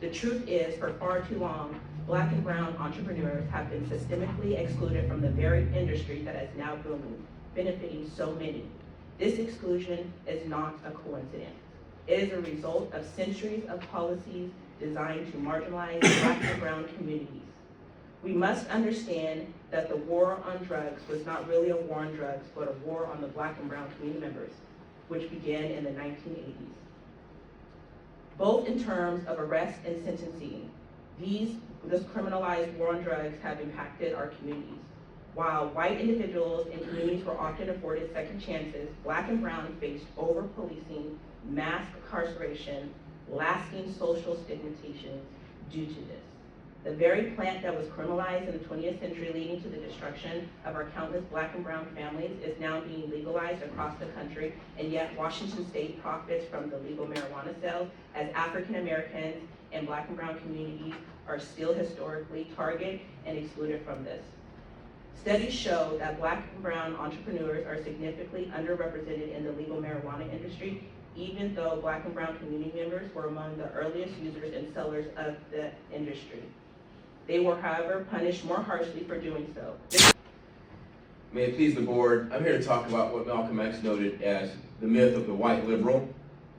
The truth is, for far too long, Black and brown entrepreneurs have been systemically excluded from the very industry that is now booming, benefiting so many. This exclusion is not a coincidence. It is a result of centuries of policies designed to marginalize Black and brown communities. We must understand that the war on drugs was not really a war on drugs, but a war on the Black and brown community members, which began in the 1980s. Both in terms of arrest and sentencing, this criminalized war on drugs have impacted our communities. While white individuals and communities were often afforded second chances, Black and brown faced over-policing, mass incarceration, lasting social stigmatization due to this. The very plant that was criminalized in the 20th century, leading to the destruction of our countless Black and brown families, is now being legalized across the country, and yet Washington State profits from the legal marijuana sales, as African Americans and Black and brown communities are still historically targeted and excluded from this. Studies show that Black and brown entrepreneurs are significantly underrepresented in the legal marijuana industry, even though Black and brown community members were among the earliest users and sellers of the industry. They were, however, punished more harshly for doing so. May it please the board, I'm here to talk about what Malcolm X noted as the myth of the white liberal.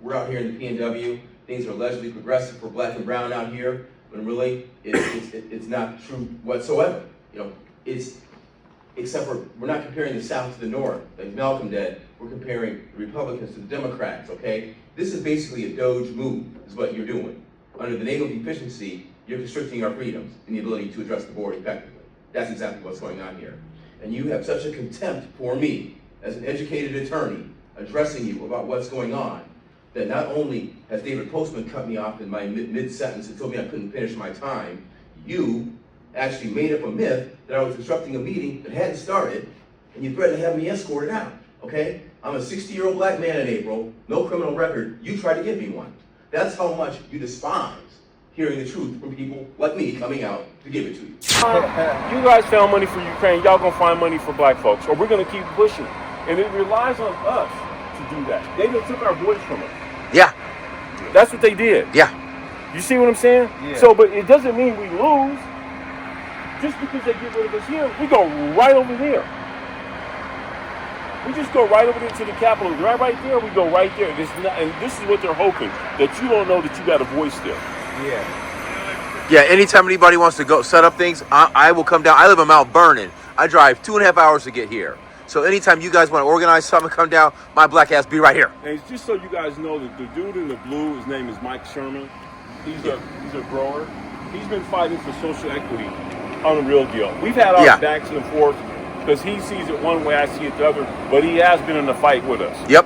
We're out here in the PNW, things are allegedly progressive for Black and brown out here, when really it's not true whatsoever. You know, except for we're not comparing the South to the North, like Malcolm did. We're comparing the Republicans to the Democrats, okay? This is basically a Doge move, is what you're doing. Under the name of efficiency, you're constricting our freedoms and the ability to address the board effectively. That's exactly what's going on here. And you have such a contempt for me as an educated attorney addressing you about what's going on, that not only has David Postman cut me off in my mid-sentence and told me I couldn't finish my time, you actually made up a myth that I was disrupting a meeting that hadn't started, and you threatened to have me escorted out, okay? I'm a 60-year-old Black man in April, no criminal record, you tried to give me one. That's how much you despise hearing the truth from people like me coming out to give it to you. You guys found money for Ukraine, y'all gonna find money for Black folks, or we're gonna keep pushing. And it relies on us to do that. They just took our voice from us. Yeah. That's what they did. Yeah. You see what I'm saying? Yeah. So, but it doesn't mean we lose. Just because they get rid of us here, we go right over there. We just go right over there to the Capitol. Right there, we go right there. And this is what they're hoping, that you don't know that you got a voice there. Yeah. Yeah, anytime anybody wants to go set up things, I will come down. I live in Mount Vernon. I drive 2.5 hours to get here. So anytime you guys want to organize something, come down, my black ass be right here. And it's just so you guys know that the dude in the blue, his name is Mike Sherman. He's a grower. He's been fighting for social equity on the real deal. We've had our backs and forth because he sees it one way, I see it the other, but he has been in the fight with us. Yep.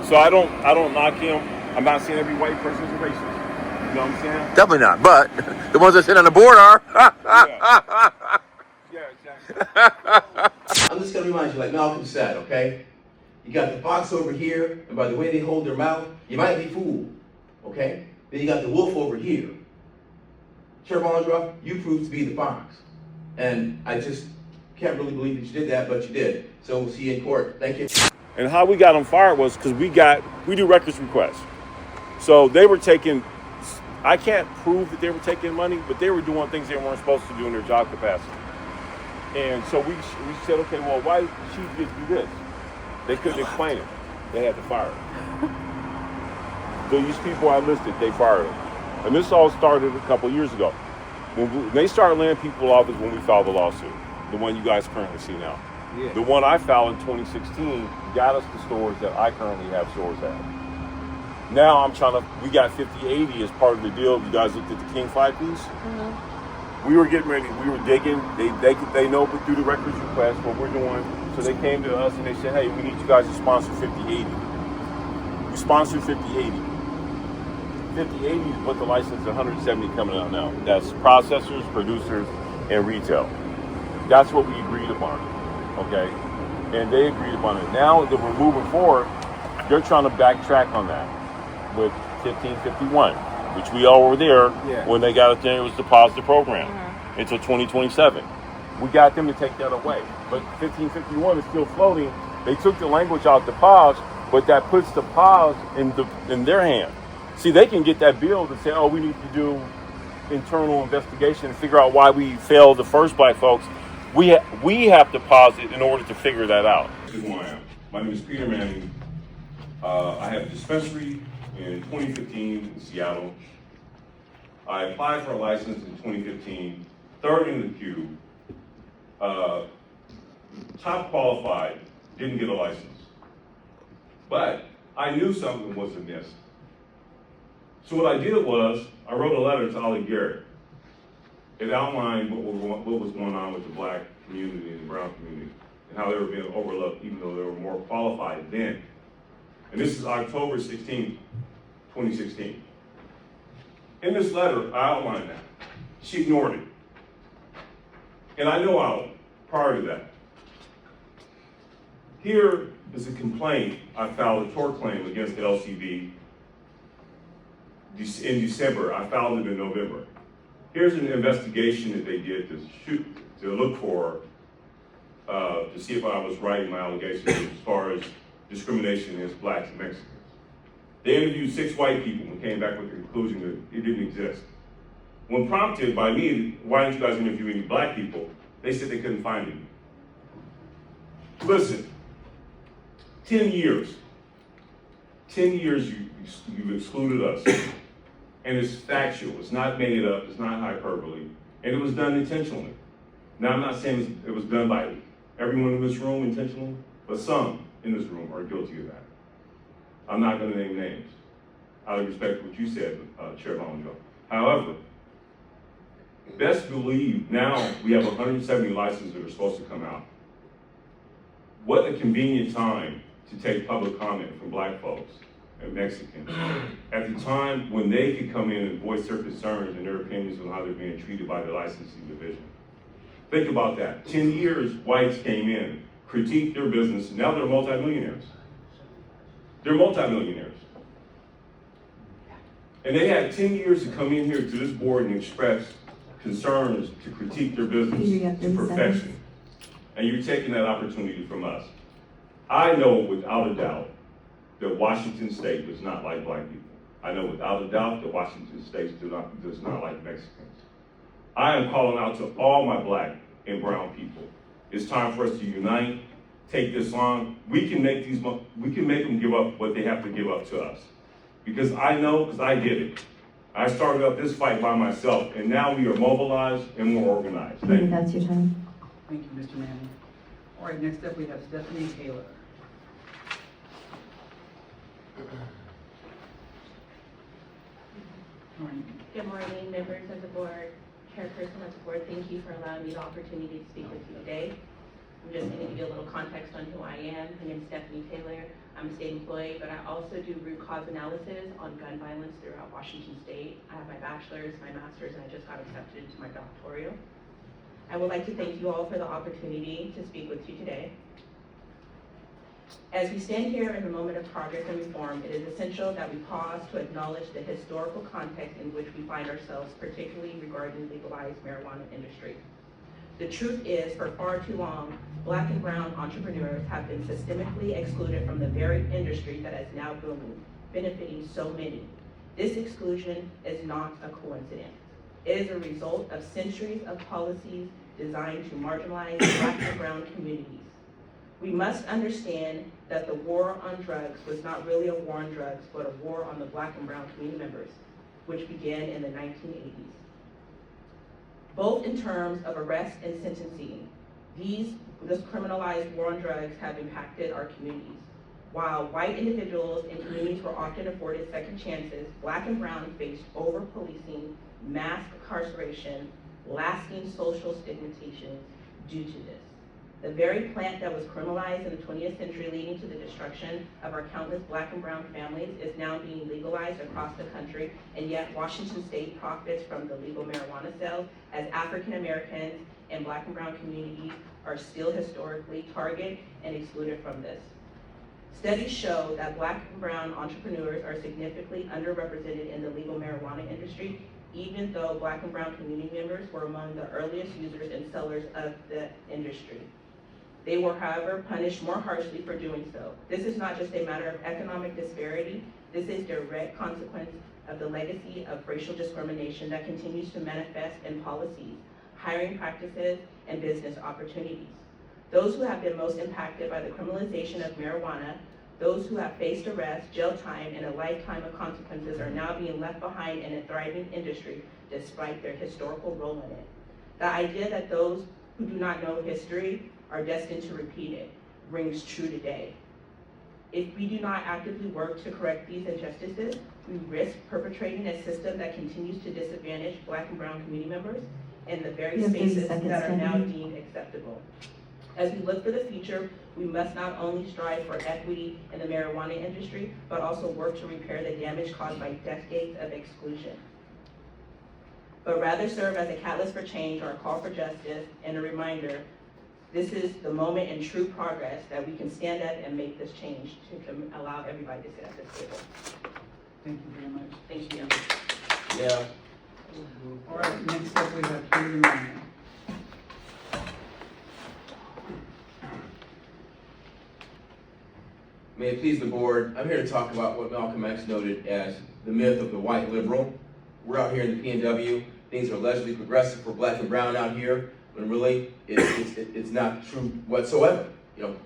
So I don't knock him. I'm not saying every white person is a racist. You know what I'm saying? Definitely not. But the ones that sit on the board are. Yeah, exactly. I'm just going to remind you, like Malcolm said, okay? You got the fox over here, and by the way they hold their mouth, you might be fooled, okay? Then you got the wolf over here. Chair Vollendroff, you proved to be the fox. And I just can't really believe that you did that, but you did. So we'll see you in court. Thank you. And how we got them fired was because we do records requests. So they were taking, I can't prove that they were taking money, but they were doing things they weren't supposed to do in their job capacity. And so we said, okay, well, why did she just do this? They couldn't explain it. They had to fire her. So these people I listed, they fired them. And this all started a couple years ago. When they started laying people off is when we filed the lawsuit, the one you guys currently see now. Yeah. The one I filed in 2016 got us the stores that I currently have stores at. Now we got 50/80 as part of the deal. You guys looked at the King 5 piece? Mm-hmm. We were getting ready, we were digging. They know but through the records request what we're doing. So they came to us and they said, hey, we need you guys to sponsor 50/80. We sponsored 50/80. 50/80 is what the license is 170 coming out now. That's processors, producers, and retail. That's what we agreed upon, okay? And they agreed upon it. Now that we're moving forward, they're trying to backtrack on that with 1551, which we all were there when they got it there. It was the positive program until 2027. We got them to take that away. But 1551 is still floating. They took the language out the pause, but that puts the pause in their hand. See, they can get that bill to say, oh, we need to do internal investigation and figure out why we failed the first black folks. We have to pause it in order to figure that out. This is who I am. My name is Peter Manning. I have a dispensary in 2015 in Seattle. I applied for a license in 2015, third in the queue, top qualified, didn't get a license. But I knew something was amiss. So what I did was, I wrote a letter to Ollie Garrett. It outlined what was going on with the black community and the brown community, and how they were being overlooked even though they were more qualified then. And this is October 16th, 2016. In this letter, I outlined that. She ignored it. And I know prior to that. Here is a complaint. I filed a tort claim against the LCB in December. I filed it in November. Here's an investigation that they did to look for, to see if I was right in my allegations as far as discrimination against blacks and Mexicans. They interviewed 6 white people and came back with the conclusion that it didn't exist. When prompted by me, why didn't you guys interview any black people? They said they couldn't find any. Listen, 10 years. 10 years you've excluded us. And it's factual, it's not made up, it's not hyperbole, and it was done intentionally. Now I'm not saying it was done by everyone in this room intentionally, but some in this room are guilty of that. I'm not gonna name names, out of respect for what you said, Chair Vollendroff. However, best believe now we have 170 licenses that are supposed to come out. What a convenient time to take public comment from black folks and Mexicans at the time when they could come in and voice their concerns and their opinions on how they're being treated by the licensing division. Think about that. 10 years, whites came in, critiqued their business, and now they're multimillionaires. They're multimillionaires. And they had 10 years to come in here to this board and express concerns, to critique their business to perfection. And you're taking that opportunity from us. I know without a doubt that Washington State does not like black people. I know without a doubt that Washington State does not like Mexicans. I am calling out to all my black and brown people. It's time for us to unite, take this on. We can make them give up what they have to give up to us. Because I know, because I did it. I started up this fight by myself, and now we are mobilized and more organized. Thank you. That's your time. Thank you, Mr. Manning. All right, next up we have Stephanie Taylor. Good morning, members of the board, chairperson of the board. Thank you for allowing me the opportunity to speak with you today. I'm just going to give you a little context on who I am. My name is Stephanie Taylor. I'm a state employee, but I also do root cause analysis on gun violence throughout Washington State. I have my bachelor's, my master's, and I just got accepted into my doctoral. I would like to thank you all for the opportunity to speak with you today. As we stand here in a moment of progress and reform, it is essential that we pause to acknowledge the historical context in which we find ourselves, particularly regarding the legalized marijuana industry. The truth is, for far too long, black and brown entrepreneurs have been systemically excluded from the very industry that is now booming, benefiting so many. This exclusion is not a coincidence. It is a result of centuries of policies designed to marginalize black and brown communities. We must understand that the war on drugs was not really a war on drugs, but a war on the black and brown community members, which began in the 1980s. Both in terms of arrest and sentencing, this criminalized war on drugs have impacted our communities. While white individuals and communities were often afforded second chances, black and brown faced over-policing, mass incarceration, lasting social stigmatization due to this. The very plant that was criminalized in the 20th century, leading to the destruction of our countless black and brown families, is now being legalized across the country, and yet Washington State profits from the legal marijuana sales, as African Americans and black and brown communities are still historically targeted and excluded from this. Studies show that black and brown entrepreneurs are significantly underrepresented in the legal marijuana industry, even though black and brown community members were among the earliest users and sellers of the industry. They were, however, punished more harshly for doing so. This is not just a matter of economic disparity. This is a direct consequence of the legacy of racial discrimination that continues to manifest in policies, hiring practices, and business opportunities. Those who have been most impacted by the criminalization of marijuana, those who have faced arrest, jail time, and a lifetime of consequences are now being left behind in a thriving industry despite their historical role in it. The idea that those who do not know history are destined to repeat it rings true today. If we do not actively work to correct these injustices, we risk perpetrating a system that continues to disadvantage Black and brown community members in the very spaces that are now deemed acceptable. As we look for the future, we must not only strive for equity in the marijuana industry, but also work to repair the damage caused by decades of exclusion. But rather serve as a catalyst for change or a call for justice and a reminder, this is the moment in true progress that we can stand up and make this change to allow everybody to sit at this table. Thank you very much. Thank you. Yeah. All right, next up we have Katie Ryan. May it please the board, I'm here to talk about what Malcolm X noted as the myth of the white liberal. We're out here in the PNW, things are allegedly progressive for Black and brown out here, when really it's not true whatsoever. You know,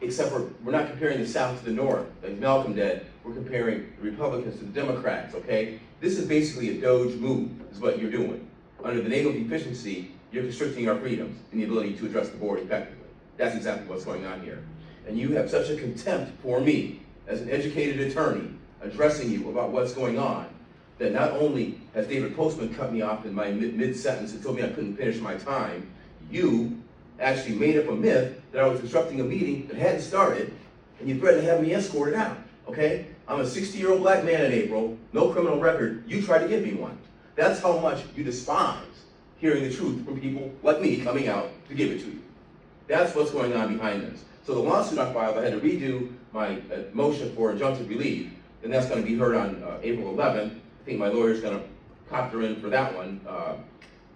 except for we're not comparing the South to the North, like Malcolm did. We're comparing the Republicans to the Democrats, okay? This is basically a Doge move, is what you're doing. Under the name of efficiency, you're constricting our freedoms and the ability to address the board effectively. That's exactly what's going on here. And you have such a contempt for me as an educated attorney addressing you about what's going on, that not only has David Postman cut me off in my mid-sentence and told me I couldn't finish my time, you actually made up a myth that I was disrupting a meeting that hadn't started, and you threatened to have me escorted out, okay? I'm a 60-year-old Black man in April, no criminal record, you tried to give me one. That's how much you despise hearing the truth from people like me coming out to give it to you. That's what's going on behind this. So the lawsuit I filed, I had to redo my motion for injunctive relief, and that's going to be heard on April 11th. I think my lawyer's going to copter in for that one.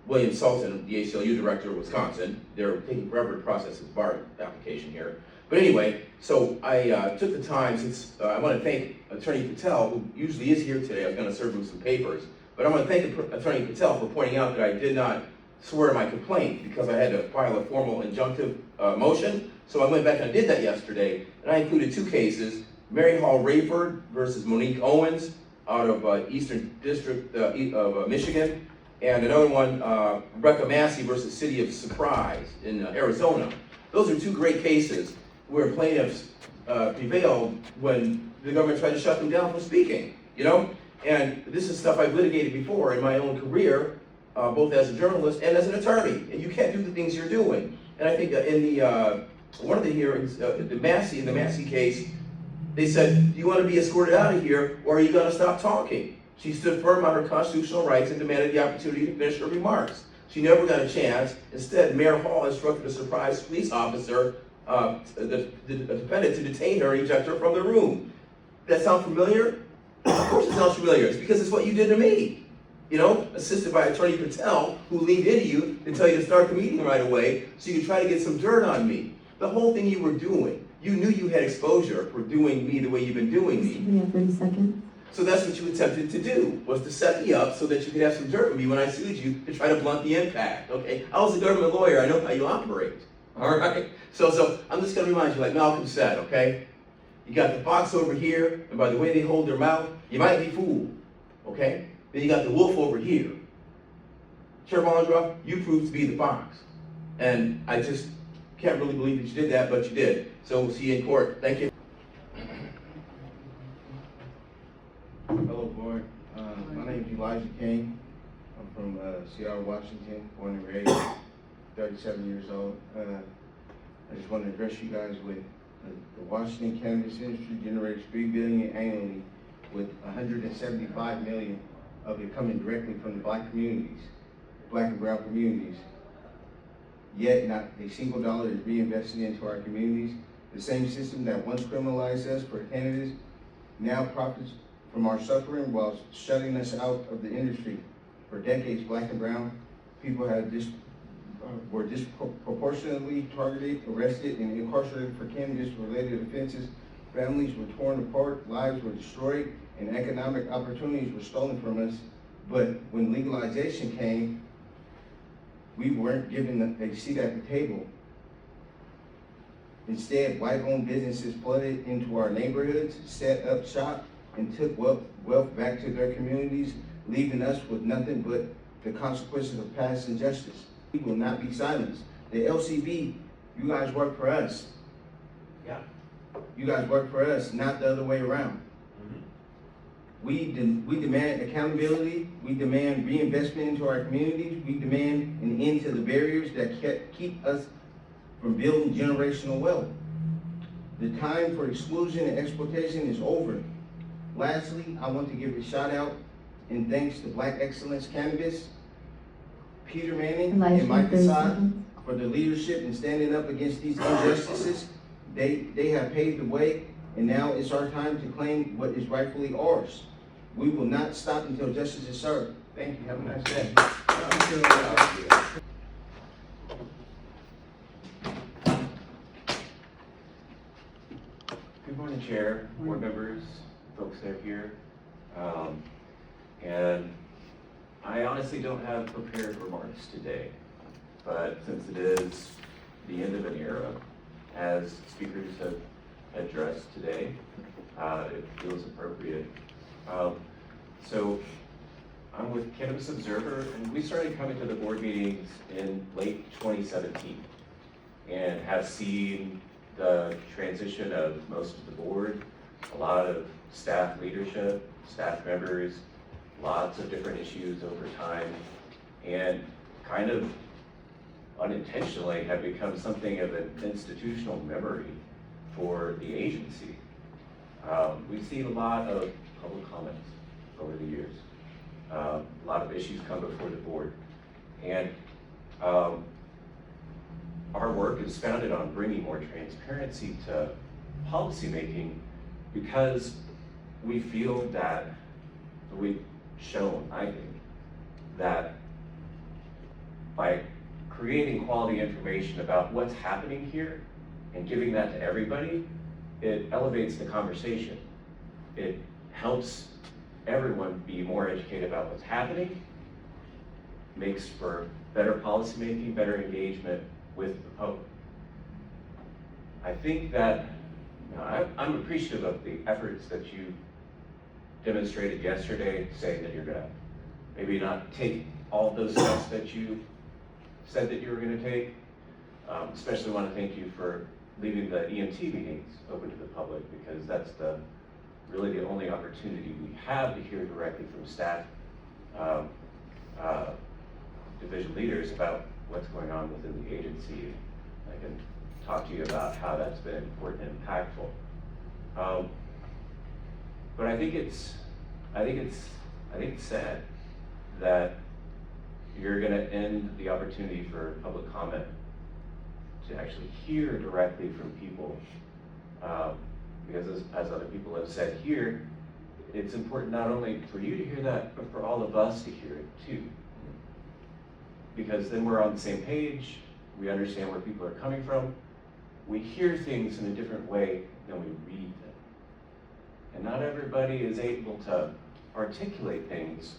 William Sultan, the ACLU director of Wisconsin, they're taking forever to process his bar application here. But anyway, so I took the time, since I want to thank Attorney Patel, who usually is here today. I was going to serve him some papers, but I want to thank Attorney Patel for pointing out that I did not swear my complaint because I had to file a formal injunctive motion. So I went back and I did that yesterday, and I included two cases: Mary Hall Rayford versus Monique Owens out of Eastern District of Michigan, and another one, Rebecca Massey versus City of Surprise in Arizona. Those are two great cases where plaintiffs prevailed when the government tried to shut them down from speaking, you know? And this is stuff I've litigated before in my own career, both as a journalist and as an attorney, and you can't do the things you're doing. And I think in the one of the hearings, the Massey case, they said, do you want to be escorted out of here, or are you going to stop talking? She stood firm on her constitutional rights and demanded the opportunity to finish her remarks. She never got a chance. Instead, Mayor Hall instructed a surprise police officer, the defendant, to detain her and eject her from the room. That sound familiar? Of course it sounds familiar. It's because it's what you did to me. You know, assisted by Attorney Patel, who leaned into you to tell you to start the meeting right away so you could try to get some dirt on me. The whole thing you were doing, you knew you had exposure for doing me the way you've been doing me. We have 30 seconds. So that's what you attempted to do, was to set me up so that you could have some dirt on me when I sued you to try to blunt the impact, okay? I was a government lawyer, I know how you operate, all right? So I'm just gonna remind you, like Malcolm said, okay? You got the fox over here, and by the way they hold their mouth, you might be fooled, okay? Then you got the wolf over here. Sheriff Vollendroff, you proved to be the fox. And I just can't really believe that you did that, but you did. So we'll see you in court. Thank you. Hello, board. My name is Elijah King. I'm from Seattle, Washington, born and raised, 37 years old. I just want to address you guys with the Washington cannabis industry generates $3 billion annually, with $175 million of it coming directly from the Black communities, Black and brown communities. Yet not a single dollar is reinvested into our communities. The same system that once criminalized us for cannabis now profits from our suffering while shutting us out of the industry. For decades, Black and brown people were disproportionately targeted, arrested, and incarcerated for cannabis-related offenses families were torn apart, lives were destroyed, and economic opportunities were stolen from us. But when legalization came, we weren't given a seat at the table. Instead, white-owned businesses flooded into our neighborhoods, set up shop, and took wealth back to their communities, leaving us with nothing but the consequences of past injustice. We will not be silenced. The LCB, you guys work for us. Yeah. You guys work for us, not the other way around. We demand accountability. We demand reinvestment into our communities. We demand an end to the barriers that keep us from building generational wealth. The time for exclusion and exploitation is over. Lastly, I want to give a shout out and thanks to Black Excellence Cannabis, Peter Manning and Mike Assad for the leadership in standing up against these injustices. They have paved the way, and now it's our time to claim what is rightfully ours. We will not stop until justice is served. Thank you. Have a nice day. Good morning, Chair, board members, folks that are here. And I honestly don't have prepared remarks today, but since it is the end of an era, as speakers have addressed today, it feels appropriate. So I'm with Cannabis Observer, and we started coming to the board meetings in late 2017 and have seen the transition of most of the board, a lot of staff leadership, staff members, lots of different issues over time, and kind of unintentionally have become something of an institutional memory for the agency. We've seen a lot of public comments over the years. A lot of issues come before the board. And our work is founded on bringing more transparency to policymaking because we feel that we've shown, I think, that by creating quality information about what's happening here and giving that to everybody, it elevates the conversation. It helps everyone be more educated about what's happening, makes for better policymaking, better engagement with the public. I think that, I'm appreciative of the efforts that you demonstrated yesterday, saying that you're gonna maybe not take all those steps that you said that you were gonna take. Especially want to thank you for leaving the EMT meetings open to the public, because that's really the only opportunity we have to hear directly from staff, division leaders about what's going on within the agency. I can talk to you about how that's been important and impactful. But I think it's sad that you're going to end the opportunity for public comment to actually hear directly from people, because as other people have said here, it's important not only for you to hear that, but for all of us to hear it too. Because then we're on the same page, we understand where people are coming from, we hear things in a different way than we read them. And not everybody is able to articulate things.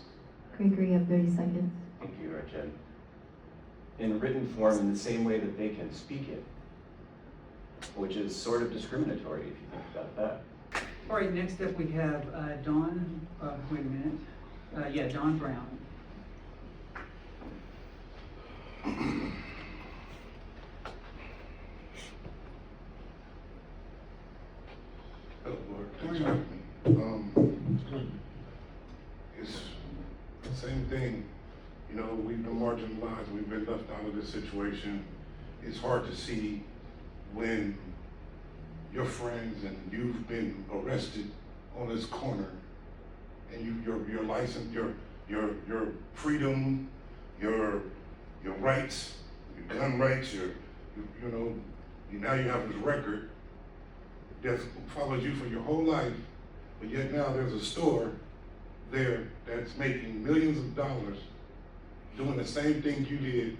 Gregory, you have 30 seconds. Thank you, Jen. In written form in the same way that they can speak it, which is sort of discriminatory if you think about that. All right, next up we have Dawn, wait a minute. Dawn Brown. Hello, Lord. Thanks for having me. It's the same thing. You know, we've been marginalized, we've been left out of this situation. It's hard to see when your friends and you've been arrested on this corner, and your license, your freedom, your rights, your gun rights, now you have this record that follows you for your whole life, but yet now there's a store there that's making millions of dollars doing the same thing you did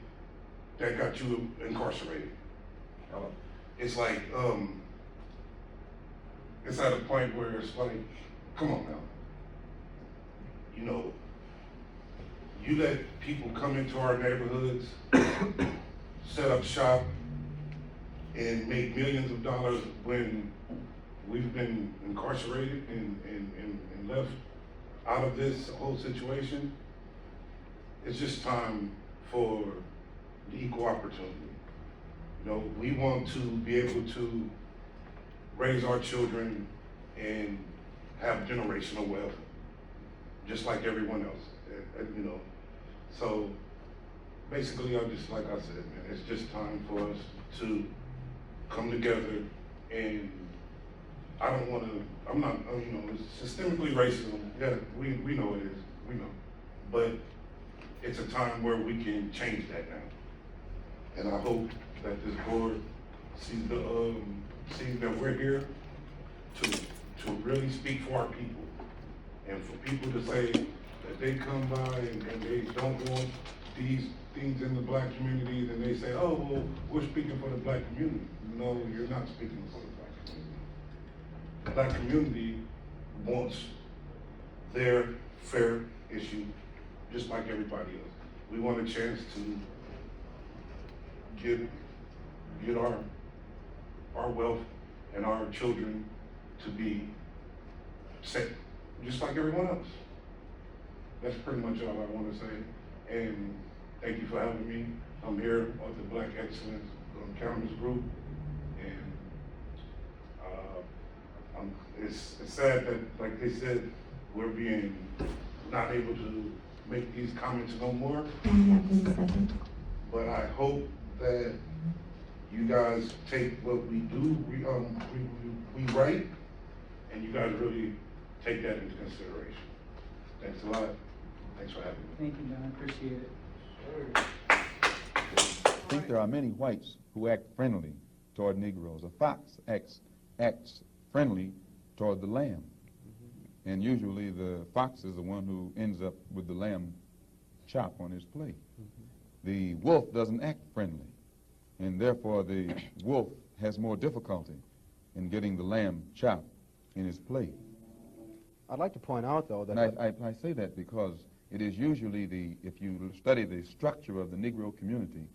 that got you incarcerated. It's like, it's at a point where it's like, come on now. You know, you let people come into our neighborhoods, set up shop, and make millions of dollars when we've been incarcerated and left out of this whole situation. It's just time for the equal opportunity. You know, we want to be able to raise our children and have generational wealth, just like everyone else, you know. So basically, like I said, man, it's just time for us to come together, and I don't want to, I'm not, you know, it's systemically racism. Yeah, we know it is, we know. But it's a time where we can change that now. And I hope that this board sees that we're here to really speak for our people. And for people to say that they come by and they don't want these things in the black communities, and they say, oh, well, we're speaking for the black community. No, you're not speaking for the black community. The black community wants their fair issue, just like everybody else. We want a chance to get our wealth and our children to be set, just like everyone else. That's pretty much all I want to say. And thank you for having me. I'm here with the Black Excellence Counters Group, and it's sad that, like they said, we're being not able to make these comments no more. But I hope that you guys take what we do, we write, and you guys really take that into consideration. Thanks a lot. Thanks for having me. Thank you, Don, appreciate it. I think there are many whites who act friendly toward Negroes. A fox acts friendly toward the lamb. And usually the fox is the one who ends up with the lamb chop on his plate. The wolf doesn't act friendly, and therefore the wolf has more difficulty in getting the lamb chop in his plate. I'd like to point out, though, that... And I say that because it is usually if you study the structure of the Negro community,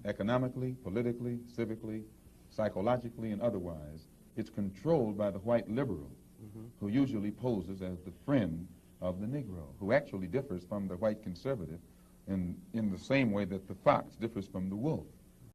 economically, politically, civically, psychologically, and otherwise, it's controlled by the white liberal, who usually poses as the friend of the Negro, who actually differs from the white conservative in the same way that the fox differs from the wolf.